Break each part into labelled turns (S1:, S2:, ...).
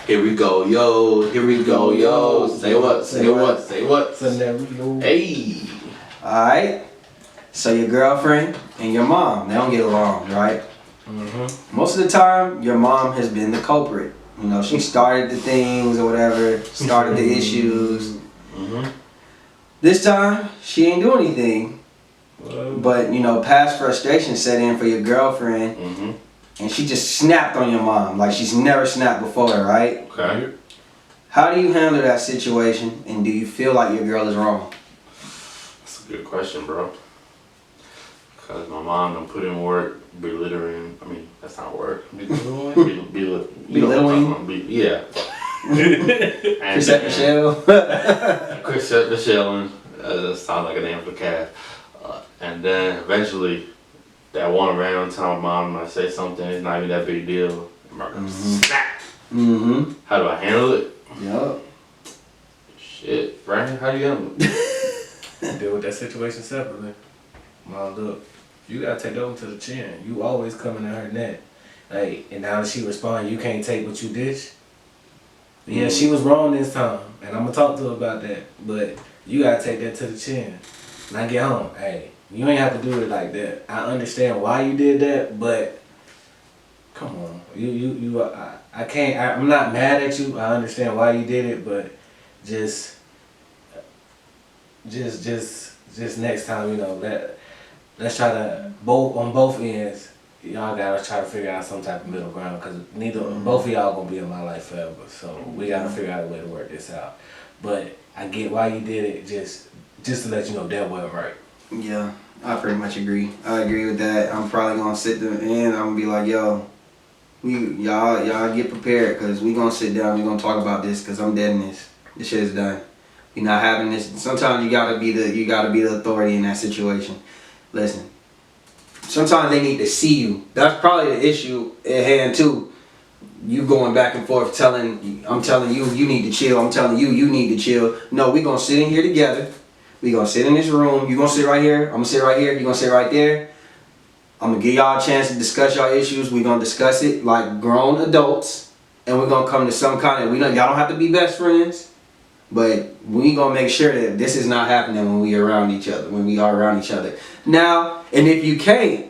S1: Here we go, yo. Here we go, yo. Say what? Say what? Say what? Hey.
S2: Alright. So your girlfriend and your mom, they don't get along, right?
S1: Mm-hmm.
S2: Most of the time, your mom has been the culprit. You know, she started the things or whatever, started the issues.
S1: Mm-hmm.
S2: This time, she ain't do anything. But, you know, past frustration set in for your girlfriend.
S1: Mm-hmm.
S2: And she just snapped on your mom like she's never snapped before, right?
S1: Okay.
S2: How do you handle that situation, and do you feel like your girl is wrong?
S1: That's a good question, bro. Because my mom done put in work, belittling. I mean, that's not work. Belittling. Yeah.
S2: Chris at Michelle.
S1: Chris at Michelle. That sounds like a name for the cat. And then eventually, that one random time mom might say something, it's not even that big deal. Snap.
S2: Mm-hmm.
S1: How do I handle it?
S2: Yup.
S1: Shit, Brandon, how do you handle it?
S3: Deal with that situation separately. Mom, look, you gotta take that one to the chin. You always coming at her neck. Like, and now that she respond, you can't take what you dish. Yeah, she was wrong this time, and I'm gonna talk to her about that. But you gotta take that to the chin. When I get home, hey, you ain't have to do it like that. I understand why you did that, but come on, I can't. I'm not mad at you. I understand why you did it, but just next time, you know, let's try to on both ends. Y'all gotta try to figure out some type of middle ground, because both of y'all gonna be in my life forever. So we gotta figure out a way to work this out. But I get why you did it. Just to let you know that wasn't right.
S2: Yeah, I pretty much agree. I agree with that. I'm probably gonna sit there and I'm gonna be like, yo, y'all get prepared, because we gonna sit down. We gonna talk about this, because I'm dead in this. This shit is done. We not having this. Sometimes you gotta be the authority in that situation. Listen. Sometimes they need to see you. That's probably the issue at hand too. You going back and forth I'm telling you, you need to chill. I'm telling you, you need to chill. No, we gonna sit in here together. We gonna sit in this room. You gonna sit right here. I'm gonna sit right here. You gonna sit right there. I'm gonna give y'all a chance to discuss y'all issues. We gonna discuss it like grown adults, and we're gonna come to some kind of. Y'all don't have to be best friends, but we gonna make sure that this is not happening when we are around each other. When we are around each other now, and if you can't,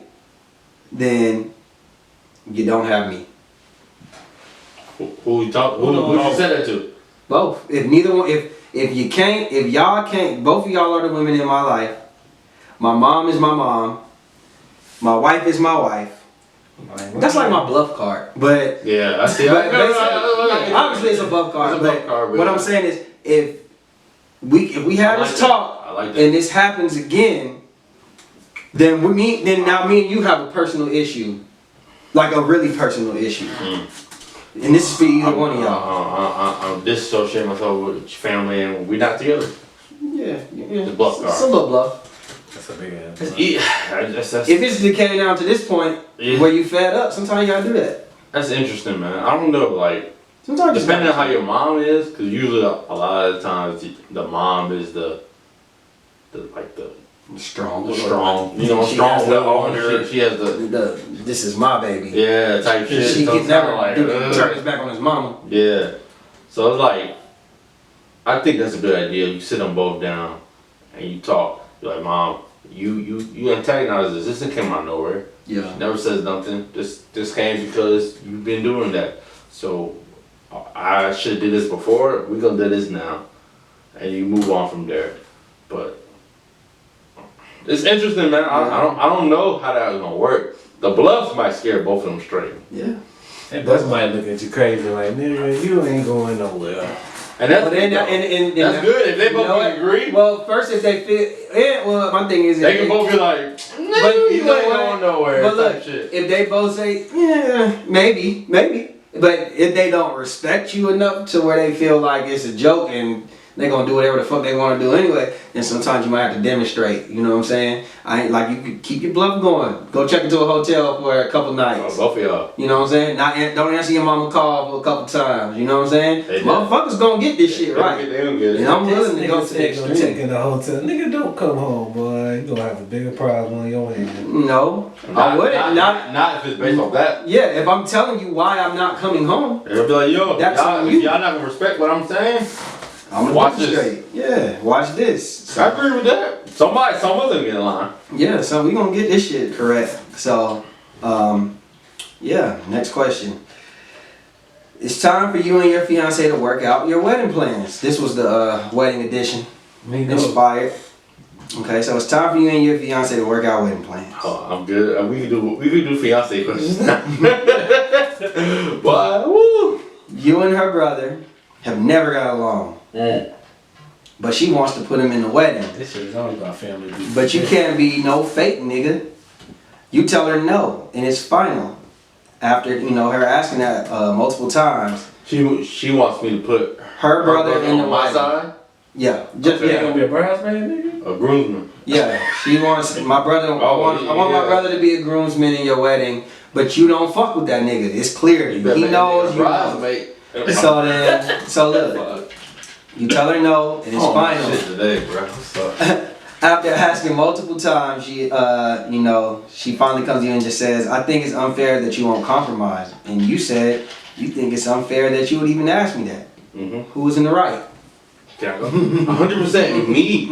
S2: then you don't have me.
S1: Who you said that to?
S2: Both. If neither one, if y'all can't, both of y'all are the women in my life. My mom is my mom. My wife is my wife. That's like my bluff card. But
S1: yeah, I see.
S2: Obviously, it's a bluff card. But what I'm saying is, if we have this talk and this happens again, then now me and you have a personal issue, like a really personal issue. And this is for either one of y'all.
S1: I'm disassociating myself with your family, and we're not together.
S2: Yeah.
S1: It's a bluff card.
S2: It's a little bluff.
S3: That's a big ass.
S2: If it's decaying down to this point where you fed up, sometimes you gotta do that.
S1: That's interesting, man. I don't know, like,
S2: sometimes
S1: depending on how your mom is, because usually a lot of the times the mom is the
S2: strong.
S1: You know, strong will. She has the
S2: this is my baby.
S1: Yeah, type shit.
S2: She
S1: so
S2: can never
S1: like,
S2: turn his back on his mama.
S1: Yeah. So it's like, I think that's a good idea. You sit them both down and you talk. You're like, Mom, you antagonize this. This didn't come out of nowhere.
S2: Yeah.
S1: She never says nothing. This came because you've been doing that. So I should have did this before. We're gonna do this now, and you move on from there. But it's interesting, man. I don't know how that was gonna work. The bluffs might scare both of them straight.
S2: Yeah.
S3: And both might look at you crazy like, nigga, you ain't going nowhere.
S1: And that's
S2: good.
S1: That's good if they both agree.
S2: Well, first if they feel, my thing is
S1: they can both be like, no, you ain't going nowhere.
S2: But look, if they both say, yeah, maybe, but if they don't respect you enough to where they feel like it's a joke and they gonna do whatever the fuck they wanna do anyway. And sometimes you might have to demonstrate, you know what I'm saying? I ain't like, you can keep your bluff going. Go check into a hotel for a couple nights.
S1: Both of y'all.
S2: You know what I'm saying? Don't answer your mama call for a couple times, you know what I'm saying?
S1: They do.
S2: Motherfuckers gonna get this shit right.
S1: They don't get it.
S2: And I'm willing to
S3: This
S2: go
S3: nigga
S2: to the
S3: said gonna check
S2: extreme.
S3: in the hotel. Nigga, don't come home, boy. You gonna have a bigger problem on your hands.
S2: No, I wouldn't.
S1: Not if it's based off that.
S2: Yeah, if I'm telling you why I'm not coming home,
S1: They'll be like, yo,
S2: That's
S1: y'all,
S2: on
S1: if
S2: you.
S1: y'all not gonna respect what I'm saying,
S2: I'm gonna
S1: Watch
S2: demonstrate. Yeah, watch this.
S1: I agree with that. Someone's gonna get in line.
S2: Yeah, so we gonna get this shit correct. So, yeah, next question. It's time for you and your fiance to work out your wedding plans. This was the wedding edition,
S3: Me no.
S2: inspired. Okay, so it's time for you and your fiance to work out wedding plans.
S1: Oh, I'm good. We could do fiance questions now. But woo.
S2: You and her brother have never got along, but she wants to put him in the wedding.
S3: This shit is only about family beef.
S2: But you can't be no fake nigga. You tell her no, and it's final. After her asking that multiple times,
S1: She wants me to put
S2: her brother in the
S1: on my
S2: wedding.
S1: side.
S2: Yeah, just
S1: Okay.
S3: You
S2: yeah,
S3: gonna be a bridesmaid, nigga?
S1: A groomsman.
S2: yeah. She wants my brother. I want my
S1: yeah.
S2: brother to be a groomsman in your wedding, but you don't fuck with that nigga. It's clear.
S1: You better
S2: He
S1: make
S2: knows
S1: a
S2: you know.
S1: bridesmaid.
S2: So look, you tell her no, and it's
S1: Oh, my
S2: final.
S1: shit today, bro. What's up?
S2: After asking multiple times, she finally comes to you and just says, "I think it's unfair that you won't compromise." And you said, "You think it's unfair that you would even ask me that."
S1: Mm-hmm.
S2: Who was in the right?
S1: Can I go? 100% me.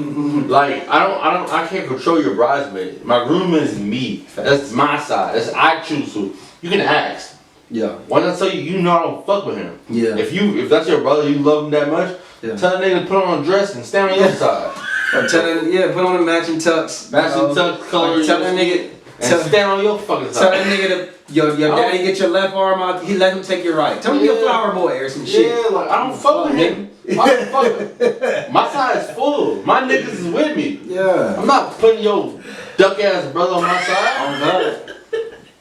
S1: Like I can't control your bridesmaid. My groomman is me. That's my side. That's I choose who. You can ask.
S2: Yeah,
S1: Once I tell you, you know I don't fuck with him.
S2: yeah.
S1: If that's your brother, you love him that much.
S2: Yeah.
S1: Tell that nigga to put on a dress and stand on your side.
S2: Or tell her, put on a matching tux.
S1: Matching tux color.
S2: Like, tell that nigga,
S1: and stand on your fucking
S2: tell that
S1: side.
S2: nigga to your daddy get your left arm out. He let him take your right. Tell him to be a
S1: Yeah.
S2: flower boy or some shit.
S1: Yeah, like I don't fuck with him. Why the fuck? My side is full. My niggas is with me.
S2: Yeah.
S1: I'm not putting your duck ass brother on my side.
S2: Oh God.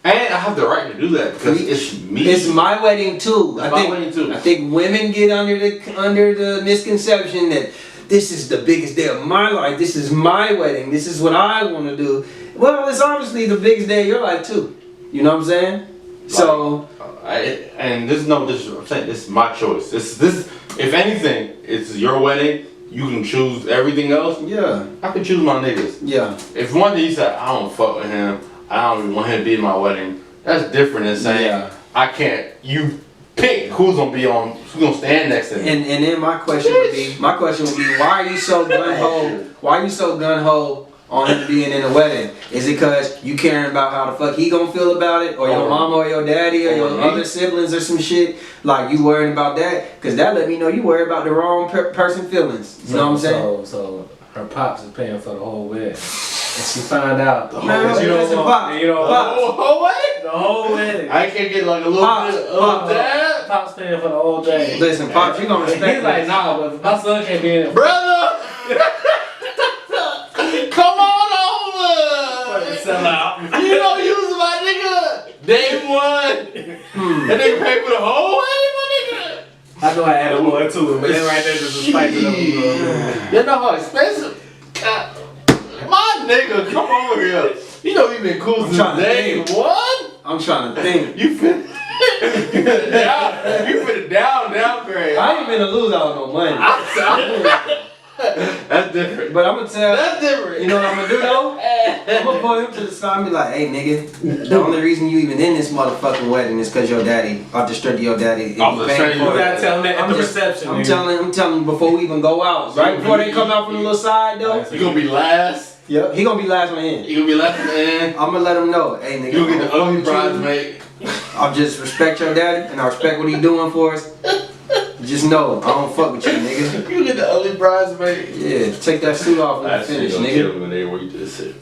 S1: And I have the right to do that because it's me.
S2: It's my wedding too.
S1: It's my wedding too.
S2: I think women get under the misconception that this is the biggest day of my life. This is my wedding. This is what I want to do. Well, it's obviously the biggest day of your life too. You know what I'm saying? So
S1: And this is no disrespect. I'm saying this is my choice. This if anything, it's your wedding. You can choose everything else.
S2: yeah,
S1: I can choose my niggas.
S2: yeah,
S1: If one day you said I don't fuck with him, I don't even want him to be in my wedding. That's different than saying
S2: Yeah.
S1: I can't. You pick who's gonna stand next to me.
S2: and then my question would be, why are you so gun ho? Why are you so gun ho on him being in the wedding? Is it because you caring about how the fuck he gonna feel about it, or your
S1: Or-
S2: mama, or your daddy, or
S1: or
S2: your
S1: me.
S2: other siblings, or some shit? Like you worrying about that? Cause that let me know you worry about the wrong person feelings. You know what I'm saying?
S3: So her pops is paying for the whole wedding. And she found out the whole
S2: Man,
S3: wedding.
S2: listen, Pop,
S3: You know
S2: Pop.
S1: Oh, wait!
S3: the whole wedding.
S1: I can't get like a little
S2: Pops,
S1: bit
S2: Pops.
S1: of that,
S3: Pop's paying for the whole thing.
S2: Listen, Pops, you gonna
S3: And
S2: respect
S3: he's like,
S2: me.
S3: nah, but if my son can't be in it.
S1: brother. Come on over.
S3: Sell out.
S1: You don't use my nigga. Day one. That nigga paid for the whole wedding, my nigga.
S3: I know I added more to it, but then right there just a spice it up a little.
S1: You know how expensive? God, my nigga, come over here. You know we been cool since
S2: trying to
S1: day
S2: think.
S1: one.
S2: I'm trying to think.
S1: You finna downgrade.
S2: I ain't been to lose out on no money.
S1: That's different.
S2: But I'm gonna tell
S1: That's different.
S2: you know what I'm gonna do though? I'm gonna pull him to the side and be like, hey nigga, the only reason you even in this motherfucking wedding is cause your daddy, off the strength of your daddy.
S1: Off the strength of
S3: You
S1: your
S3: gotta tell him that at
S2: I'm
S3: the
S2: just-
S3: reception.
S2: I'm
S3: nigga.
S2: telling him before we even go out. Right before they come out from the little side though.
S1: You gonna be last.
S2: Yep. He gonna be last one in.
S1: You gonna be left in the end.
S2: I'm gonna let him know, hey nigga,
S1: You get the
S2: I'm
S1: ugly
S2: gonna fuck with you.
S1: bridesmaid.
S2: I'll just respect your daddy and I respect what he doing for us. Just know I don't fuck with you, nigga.
S1: You get the ugly bridesmaid.
S2: Yeah, take that suit off when you finish, nigga.
S1: When they where you just sit.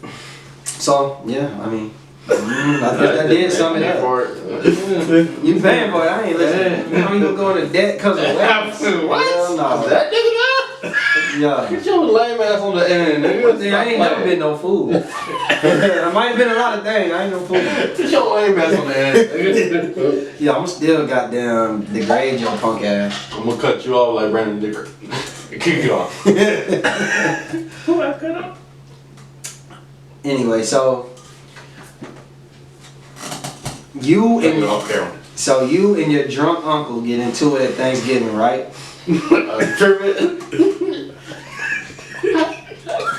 S2: So yeah, I mean, I think that did sum it up.
S1: For it.
S2: You paying for it? I ain't listening. You know you gonna go into debt cause of weddings?
S1: What?
S2: Hell no.
S1: That nigga now?
S2: Yeah.
S1: Get your lame ass on the end, nigga.
S2: Yeah, I ain't never been no fool. I might have been a lot of things. I ain't no fool.
S1: Get your lame ass on the end, nigga.
S2: Yeah, I'm still goddamn degrade your punk ass.
S1: I'm gonna cut you off like Brandon Dicker. Keep going.
S3: Who I cut up?
S2: Anyway, so you and
S1: Off camera.
S2: so you and your drunk uncle get into it at Thanksgiving, right?
S1: Tripping.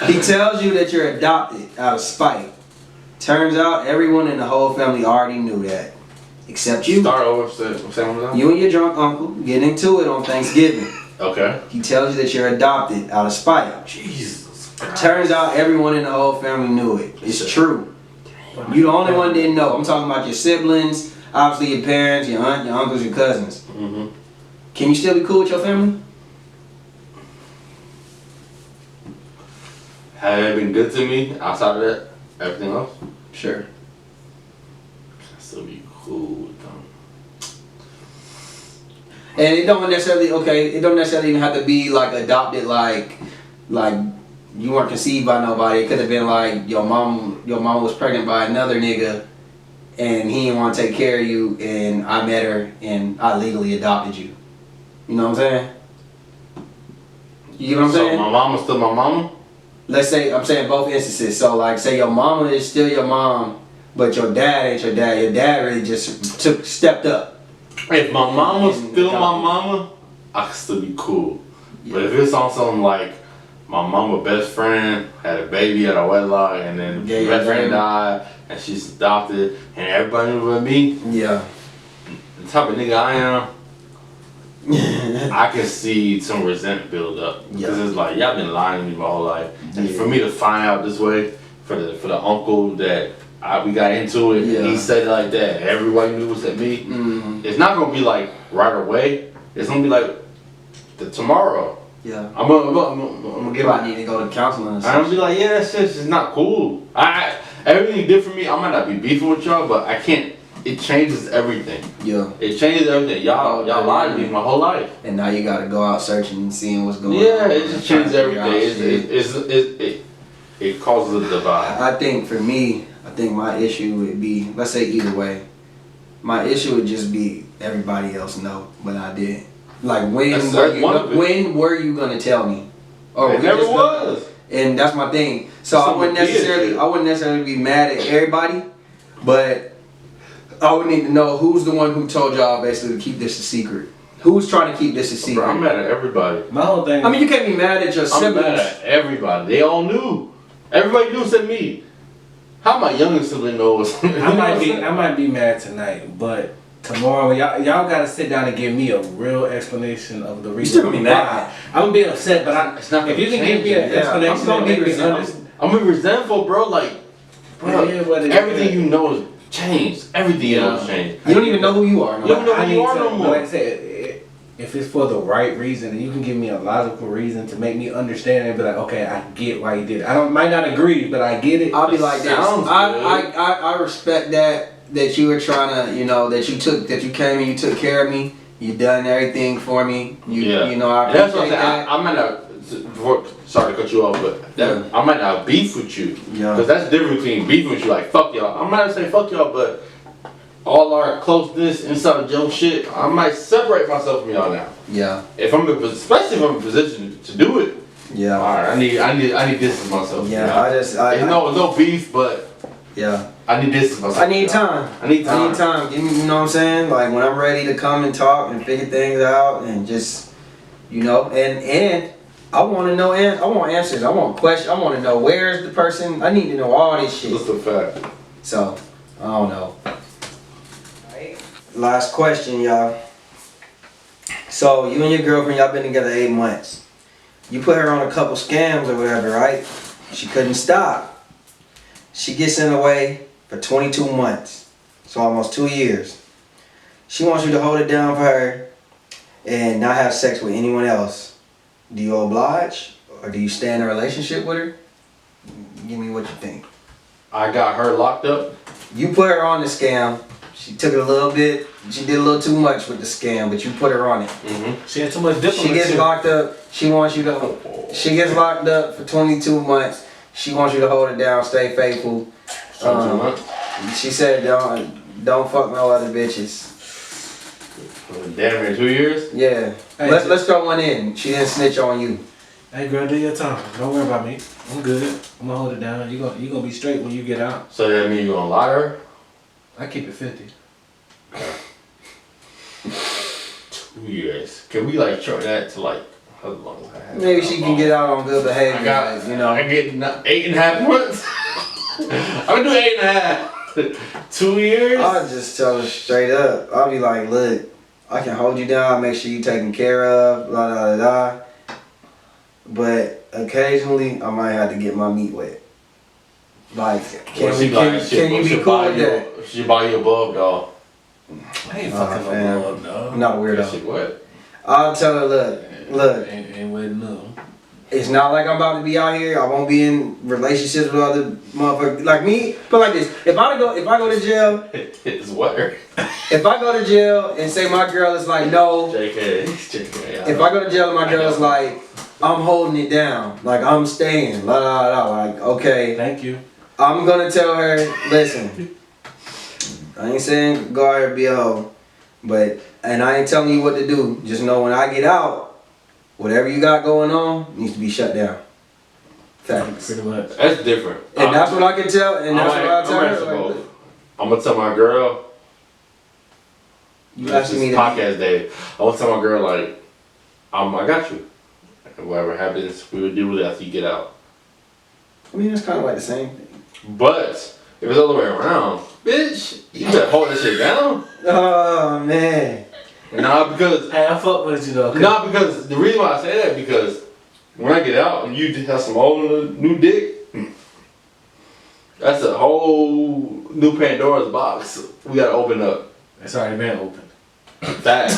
S2: He tells you that you're adopted out of spite. Turns out everyone in the whole family already knew that, except you.
S1: Start over. Say one more time.
S2: You and your drunk uncle get into it on Thanksgiving.
S1: Okay.
S2: He tells you that you're adopted out of spite.
S1: Jesus Christ.
S2: Turns out everyone in the whole family knew it. It's true. You the only one didn't know. I'm talking about your siblings, obviously your parents, your aunt, your uncles, your cousins.
S1: Mm-hmm.
S2: Can you still be cool with your family?
S1: Have they been good to me outside of that? Everything else?
S2: Sure.
S1: I still be cool with them.
S2: And it don't necessarily it don't necessarily even have to be like adopted like you weren't conceived by nobody. It could have been like your mom was pregnant by another nigga and he didn't want to take care of you and I met her and I legally adopted you. You know what I'm saying? You get what I'm saying?
S1: So my mama's still my mama?
S2: Let's say, I'm saying both instances. So like say your mama is still your mom, but your dad ain't your dad. Your dad really just stepped up.
S1: If my mama's
S2: And
S1: still my
S2: adopted.
S1: mama, I could still be cool.
S2: Yeah.
S1: But if it's on something like my mama best friend had a baby at a wedlock and then
S2: Yeah,
S1: the
S2: yeah,
S1: best friend
S2: yeah.
S1: died and she's adopted and everybody knew but me,
S2: Yeah.
S1: the type of nigga I am, I can see some resentment build up. Because
S2: Yeah.
S1: it's like, y'all been lying to me my whole life. And
S2: Yeah.
S1: for me to find out this way, for the uncle that we got into it,
S2: Yeah.
S1: and he said it like that, everybody knew it was at me.
S2: Mm-hmm.
S1: It's not gonna be like right away. It's gonna be like tomorrow.
S2: Yeah.
S1: I'm gonna get
S2: I need to go to counseling or
S1: I'm
S2: something.
S1: gonna be like, yeah, that's just not cool. Everything did for me. I might not be beefing with y'all, but I can't. It changes everything.
S2: Yeah.
S1: It changes everything. Y'all lied to me my whole life.
S2: And now you gotta go out searching and seeing what's going on.
S1: Yeah, it just
S2: Trying
S1: changes
S2: to figure out
S1: everything.
S2: shit.
S1: It causes a divide.
S2: I think for me, my issue would be, let's say either way, my issue would just be everybody else know, but I didn't. Like
S1: That's one of it.
S2: when were you gonna tell me? Or
S1: It
S2: we
S1: never
S2: just gonna-
S1: was.
S2: And that's my thing. So I
S1: Some
S2: wouldn't
S1: weird
S2: necessarily
S1: shit.
S2: I wouldn't necessarily be mad at everybody, but I would need to know who's the one who told y'all basically to keep this a secret. Who's trying to keep this a secret?
S1: Bro, I'm mad at everybody.
S3: My whole thing.
S2: I mean, you can't be mad at your
S1: I'm
S2: siblings.
S1: mad at everybody. They all knew. Everybody knew except me. How my youngest sibling knows?
S3: I might be mad tonight, but tomorrow y'all gotta sit down and give me a real explanation of the reason
S2: still gonna be mad.
S3: why. I'm gonna be upset, but
S1: It's not
S3: if
S1: gonna
S3: you can give me
S1: change
S3: an
S1: it.
S3: explanation
S2: I'm gonna
S3: that
S2: be
S3: make me
S2: resentful.
S3: understand.
S1: I'm gonna be resentful, bro. Like, bro,
S3: Yeah, but it-
S1: everything you know is changed. Everything you know is changed.
S2: You don't even know who you are. No
S1: You don't
S2: more.
S1: know who you are no more.
S3: Like I said, if it's for the right reason, and you can give me a logical reason to make me understand and be like, okay, I get why you did it. Might not agree, but I get it.
S2: I'll be like this.
S1: Sounds
S2: I respect that you were trying to, that you came and you took care of me. You done everything for me. I
S1: And that's
S2: appreciate
S1: what I'm saying.
S2: that.
S1: I might not. Sorry to cut you off, but I might not beef with you.
S2: Yeah.
S1: Because that's the difference between beefing with you, like fuck y'all. I might not say fuck y'all, but all our closeness inside Joe shit, I might separate myself from y'all now.
S2: Yeah.
S1: Especially if I'm in a position to do it.
S2: Yeah.
S1: All right, I need distance myself.
S2: Yeah.
S1: There's no beef, but
S2: Yeah.
S1: I need distance myself.
S2: I need time.
S1: I need time.
S2: I need time. Give me, you know what I'm saying? Like when I'm ready to come and talk and figure things out and just, and I want to know, I want answers. I want questions. I want to know where's the person. I need to know all this shit.
S1: That's a fact.
S2: So, I don't know. Last question, y'all. So, you and your girlfriend, y'all been together 8 months. You put her on a couple scams or whatever, right? She couldn't stop. She gets in the way for 22 months. So, almost 2 years. She wants you to hold it down for her and not have sex with anyone else. Do you oblige? Or do you stay in a relationship with her? Give me what you think.
S1: I got her locked up.
S2: You put her on the scam. She took it a little bit. She did a little too much with the scam, but you put her on it.
S1: Mm-hmm.
S3: She had too much diplomacy.
S2: She gets locked up. She wants you to. She gets locked up for 22 months. She wants you to hold it down, stay faithful. She said, "Don't fuck no other bitches."
S1: Damn near 2 years.
S2: Yeah.
S3: Hey,
S2: Let's throw one in. She didn't snitch on you.
S3: Hey girl, do your time. Don't worry about me. I'm good. I'm gonna hold it down. You gonna be straight when you get out.
S1: So that mean you gonna lie to her?
S3: I keep it 50.
S1: 2 years. Can we like short that to like how long?
S2: Maybe she can get out on good behavior.
S1: I got,
S2: like, you know.
S1: I get 8.5 months. I'm gonna do 8.5. 2 years.
S2: I'll just tell her straight up. I'll be like, look, I can hold you down, make sure you taken care of, blah, blah, blah, blah. But occasionally, I might have to get my meat wet. Like, can you be cool with that?
S1: She buy you a bub doll.
S3: I ain't fucking
S2: fam.
S3: no love, dog.
S2: I'm not a
S1: That shit
S2: weirdo.
S1: what?
S2: I'll tell her, look,
S3: Ain't with no.
S2: it's not like I'm about to be out here. I won't be in relationships with other motherfuckers like me. But like this, if I go to jail,
S1: It's wetter.
S2: if I go to jail and say my girl is like no,
S1: JK. JK.
S2: if I go to jail and my girl is like I'm holding it down, like I'm staying, blah blah blah, like okay,
S3: Thank you.
S2: I'm gonna tell her, listen, I ain't saying go out here and be a hoe, but and I ain't telling you what to do. Just know when I get out, whatever you got going on needs to be shut down. Facts.
S3: Pretty much.
S1: That's different.
S2: And that's what I can tell, and that's what I tell her. Like,
S1: I'm gonna tell my girl.
S2: you
S1: This
S2: asking
S1: is
S2: me to
S1: podcast day. I want to tell my girl like, I got you. And whatever happens, we will deal with it after you get out.
S2: I mean, it's kind of like the same thing.
S1: But if it's the other way around, bitch, you better hold this shit down.
S2: Oh man.
S1: Nah, because
S3: Hey, I fuck with you though.
S1: nah, because the reason why I say that because when I get out and you have some old new dick, that's a whole new Pandora's box we gotta open up.
S3: It's already been opened.
S1: That.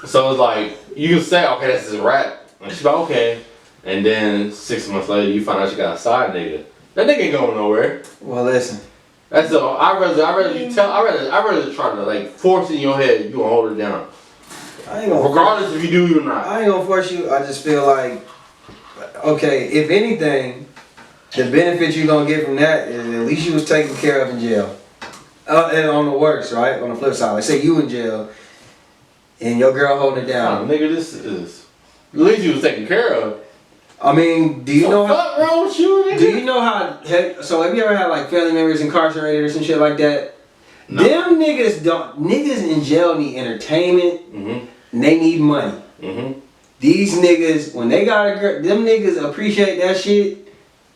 S1: So it's like you can say, okay, that's a wrap. And she's like, okay. And then 6 months later, you find out she got a side nigga. That nigga ain't going nowhere.
S2: Well, listen.
S1: That's all. I rather you tell. I rather try to like force it in your head. You gonna hold it down,
S2: I ain't gonna.
S1: regardless if you do or not.
S2: I ain't gonna force you. I just feel like, okay, if anything, the benefit you gonna get from that is at least you was taken care of in jail. And on the worst, right? On the flip side, like say you in jail, and your girl holding it down.
S1: Nigga, this is at least you was taken care of.
S2: I mean, do you know how?
S1: Fuck wrong with you, nigga?
S2: Do you know how? So have you ever had like family members incarcerated or some shit like that?
S1: No.
S2: Them niggas don't. Niggas in jail need entertainment.
S1: Mhm.
S2: And they need money.
S1: Mhm.
S2: These niggas, when they got a girl, them niggas appreciate that shit.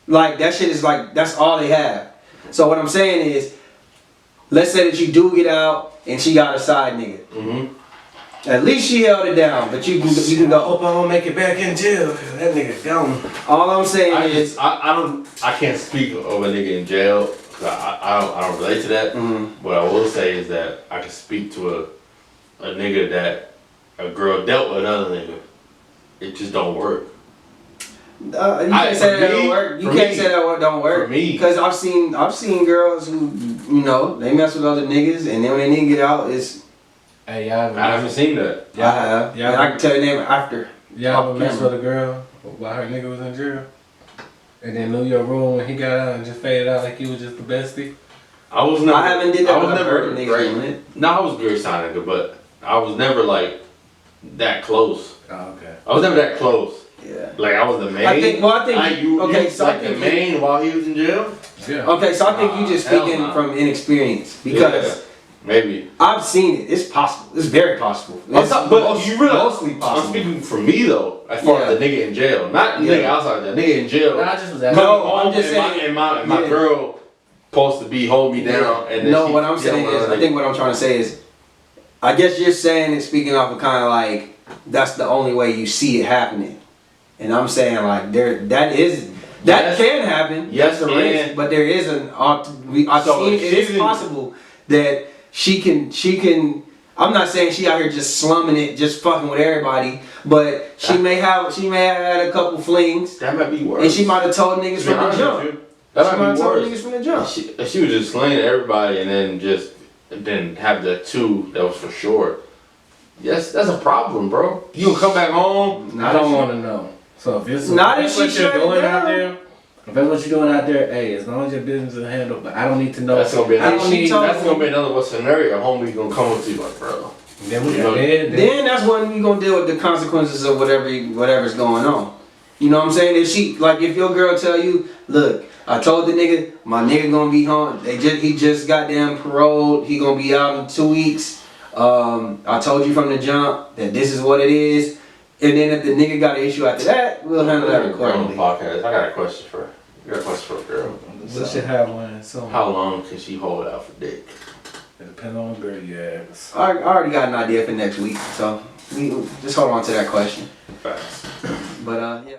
S2: Like that shit is like that's all they have. So what I'm saying is, let's say that you do get out and she got a side nigga.
S1: Mhm.
S2: At least she held it down, but you can
S3: I
S2: go.
S3: hope I don't make it back in jail. That nigga gone.
S2: All I'm saying
S1: I
S2: is,
S1: just I can't speak of a nigga in jail because I don't relate to that.
S2: Mhm.
S1: What I will say is that I can speak to a nigga that a girl dealt with another nigga. It just don't work.
S2: you can't say that don't work. You
S1: for
S2: can't
S1: me-
S2: say that don't work.
S1: for me.
S2: Because I've seen girls who, you know, they mess with other niggas, and then when they need to get out, it's
S3: Hey, y'all
S1: I haven't seen that.
S2: I have.
S3: Yeah.
S2: And I can tell your name after.
S3: Y'all ever mess
S2: camera.
S3: with a girl while her nigga was in jail? And then knew your room when he got out and just faded out like he was just the bestie?
S1: I was never.
S2: I haven't did that.
S1: I was
S2: but I've
S1: never
S2: heard of niggas
S1: great.
S2: doing it.
S1: No, I was a great sign nigga, but I was never like that close.
S3: Oh, okay.
S1: I was never that close.
S2: Yeah.
S1: Like I was the main.
S2: I think. Well, I think.
S1: you
S2: okay,
S1: was
S2: so I
S1: like the
S2: think.
S1: main while he was in jail.
S3: Yeah.
S2: Okay, so I think you just
S1: Hell
S2: speaking
S1: no.
S2: from inexperience because
S1: Yeah, maybe.
S2: I've seen it. It's possible. It's very possible. It's
S1: But you realize
S2: mostly
S1: I'm
S2: possible.
S1: speaking for me though, as far as the nigga in jail, not the nigga
S2: Yeah.
S1: outside. The nigga in jail.
S3: Nah, I just was
S1: Come
S3: asking.
S2: No, I'm
S1: home
S2: just
S1: and
S2: saying-
S1: And my
S2: Yeah.
S1: girl supposed to be hold me down, and then
S2: No,
S1: she
S2: what I'm
S1: get
S2: saying
S1: on
S2: is,
S1: her
S2: I think what I'm trying to say is, I guess you're saying it speaking off of kind of like that's the only way you see it happening, and I'm saying like that
S1: Yes.
S2: can happen.
S1: Yes,
S2: That's a risk,
S1: and-
S2: but there is I've
S1: So
S2: seen
S1: if
S2: it
S1: she's
S2: is
S1: in-
S2: possible that she can. I'm not saying she out here just slumming it, just fucking with everybody, but she may have had a couple flings,
S1: That might be worse.
S2: and she might have told niggas
S1: To be
S2: from the
S1: honest
S2: jump.
S1: with you,
S2: She
S1: that
S2: might
S1: might
S2: have
S1: be
S2: told
S1: worse.
S2: niggas from the jump.
S1: She was just slaying everybody, and then have the two that was for sure. Yes, that's a problem, bro. You gonna come back home?
S3: I don't want to know. So if it's
S2: Not
S3: if
S2: if
S3: that's
S2: she
S3: what you're
S2: shut it
S3: doing out
S2: down.
S3: there, if that's what you're doing out there, hey, as long as your business is handled, but I don't need to know.
S1: That's gonna be
S3: I don't
S2: she
S3: need.
S2: told-
S1: that's gonna be another what scenario. Homie gonna come up to you like, bro.
S3: Then we
S1: You know,
S3: then
S2: Then that's when we gonna deal with the consequences of whatever's going on. You know what I'm saying? If she, like, if your girl tell you, look, I told the nigga, my nigga gonna be home. He just got damn paroled. He gonna be out in 2 weeks. I told you from the jump that this is what it is. And then if the nigga got an issue after that, we'll handle that
S1: On the
S2: accordingly.
S1: podcast, I got a question for a girl.
S3: We should have one. So
S1: How long can she hold out for dick?
S3: it depends on the girl you ask.
S2: I already got an idea for next week, so we just hold on to that question.
S1: Facts.
S2: But yeah.